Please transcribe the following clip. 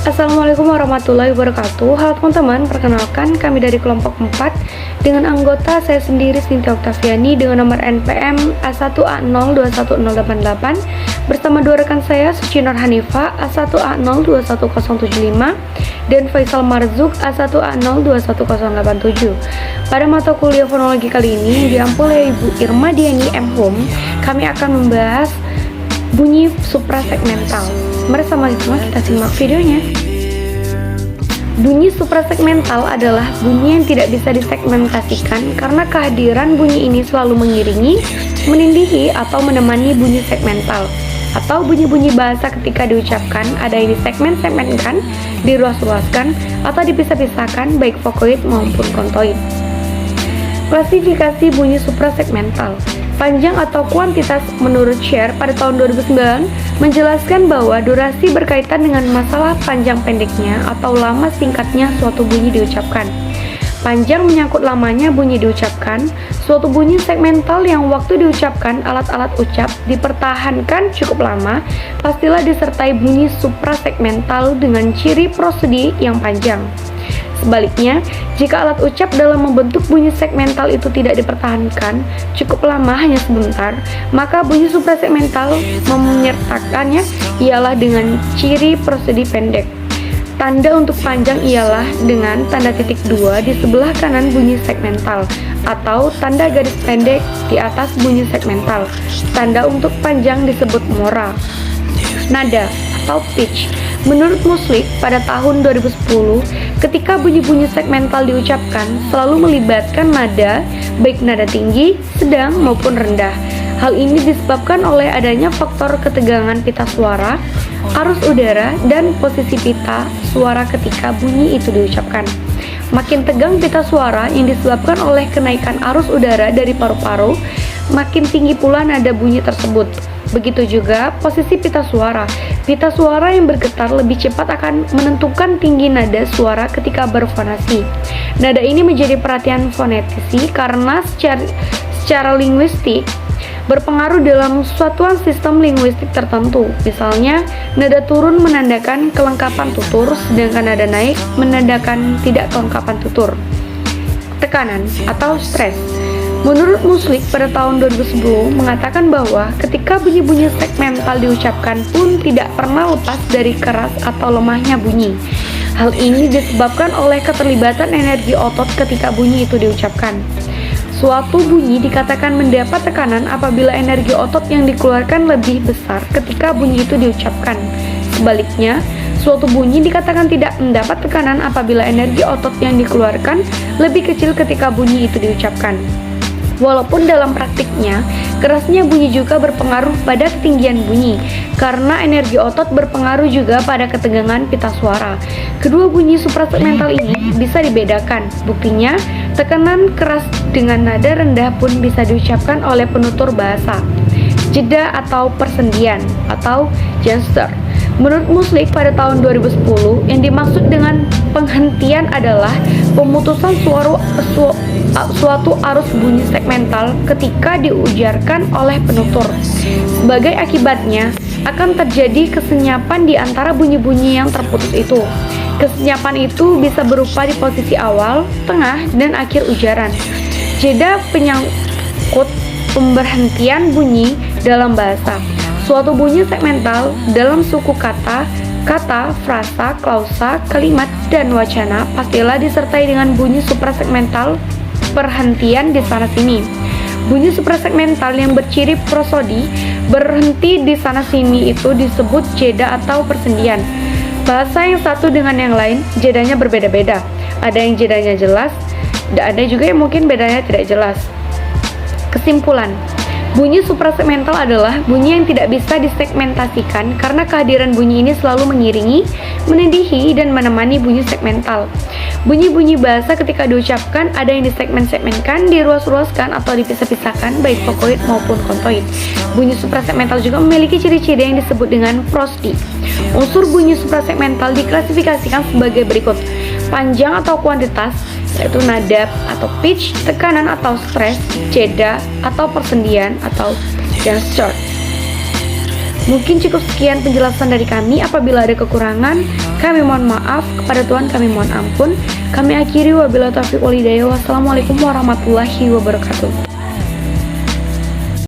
Assalamualaikum warahmatullahi wabarakatuh. Halo teman-teman, perkenalkan kami dari kelompok 4 dengan anggota saya sendiri Cynthia Octaviani dengan nomor NPM A1A021088 bersama dua rekan saya Suci Nur Hanifa A1A021075 dan Faisal Marzuk A1A021087. Pada mata kuliah fonologi kali ini diampu oleh Ibu Irma Diani M. Hum, kami akan membahas bunyi suprasegmental. Mari sama-sama kita simak videonya. Bunyi suprasegmental adalah bunyi yang tidak bisa disegmentasikan karena kehadiran bunyi ini selalu mengiringi, menindih atau menemani bunyi segmental atau bunyi-bunyi bahasa ketika diucapkan ada yang disegmen-segmenkan, diruas-ruaskan atau dipisah-pisahkan baik vokoid maupun kontoid. Klasifikasi bunyi suprasegmental. Panjang atau kuantitas menurut Sher pada tahun 2009 menjelaskan bahwa durasi berkaitan dengan masalah panjang pendeknya atau lama singkatnya suatu bunyi diucapkan. Panjang menyangkut lamanya bunyi diucapkan. Suatu bunyi segmental yang waktu diucapkan alat-alat ucap dipertahankan cukup lama pastilah disertai bunyi suprasegmental dengan ciri prosodi yang panjang. Sebaliknya, jika alat ucap dalam membentuk bunyi segmental itu tidak dipertahankan cukup lama hanya sebentar, maka bunyi suprasegmental menyertakannya ialah dengan ciri prosodi pendek. Tanda untuk panjang ialah dengan tanda titik 2 di sebelah kanan bunyi segmental atau tanda garis pendek di atas bunyi segmental. Tanda untuk panjang disebut mora. Nada atau pitch. Menurut Muslik pada tahun 2010, ketika bunyi-bunyi segmental diucapkan selalu melibatkan nada, baik nada tinggi, sedang maupun rendah. Hal ini disebabkan oleh adanya faktor ketegangan pita suara, arus udara, dan posisi pita suara ketika bunyi itu diucapkan. Makin tegang pita suara yang disebabkan oleh kenaikan arus udara dari paru-paru, makin tinggi pula nada bunyi tersebut. Begitu juga posisi pita suara. Pita suara yang bergetar lebih cepat akan menentukan tinggi nada suara ketika berfonasi. Nada ini menjadi perhatian fonetisi karena secara linguistik berpengaruh dalam satuan sistem linguistik tertentu. Misalnya, nada turun menandakan kelengkapan tutur, sedangkan nada naik menandakan tidak kelengkapan tutur. Tekanan atau stres. Menurut Muslik pada tahun 2010 mengatakan bahwa ketika bunyi-bunyi segmental diucapkan pun tidak pernah lepas dari keras atau lemahnya bunyi. Hal ini disebabkan oleh keterlibatan energi otot ketika bunyi itu diucapkan. Suatu bunyi dikatakan mendapat tekanan apabila energi otot yang dikeluarkan lebih besar ketika bunyi itu diucapkan. Sebaliknya, suatu bunyi dikatakan tidak mendapat tekanan apabila energi otot yang dikeluarkan lebih kecil ketika bunyi itu diucapkan. Walaupun dalam praktiknya, kerasnya bunyi juga berpengaruh pada ketinggian bunyi, karena energi otot berpengaruh juga pada ketegangan pita suara. Kedua bunyi suprasegmental ini bisa dibedakan. Buktinya, tekanan keras dengan nada rendah pun bisa diucapkan oleh penutur bahasa. Jeda atau persendian atau gesture. Menurut Muslik pada tahun 2010, yang dimaksud dengan penghentian adalah pemutusan suatu arus bunyi segmental ketika diujarkan oleh penutur. Sebagai akibatnya, akan terjadi kesenyapan di antara bunyi-bunyi yang terputus itu. Kesenyapan itu bisa berupa di posisi awal, tengah, dan akhir ujaran. Jeda penyangkut pemberhentian bunyi dalam bahasa. Suatu bunyi segmental dalam suku kata, frasa, klausa, kalimat, dan wacana pastilah disertai dengan bunyi suprasegmental perhentian di sana-sini. Bunyi suprasegmental yang berciri prosodi berhenti di sana-sini itu disebut jeda atau persendian. Bahasa yang satu dengan yang lain jedanya berbeda-beda. Ada yang jedanya jelas, dan ada juga yang mungkin bedanya tidak jelas. Kesimpulan, bunyi suprasegmental adalah bunyi yang tidak bisa disegmentasikan karena kehadiran bunyi ini selalu mengiringi, menendihi, dan menemani bunyi segmental. Bunyi-bunyi bahasa ketika diucapkan ada yang disegmen-segmenkan, diruas-ruaskan, atau dipisah-pisahkan baik vokoid maupun kontoid. Bunyi suprasegmental juga memiliki ciri-ciri yang disebut dengan prosodi. Unsur bunyi suprasegmental diklasifikasikan sebagai berikut. Panjang atau kuantitas, yaitu nada atau pitch, tekanan atau stres, jeda atau persendian atau gesture. Mungkin cukup sekian penjelasan dari kami. Apabila ada kekurangan, kami mohon maaf. Kepada Tuhan kami mohon ampun. Kami akhiri wabillahi taufiq wal hidayah. Wassalamualaikum warahmatullahi wabarakatuh.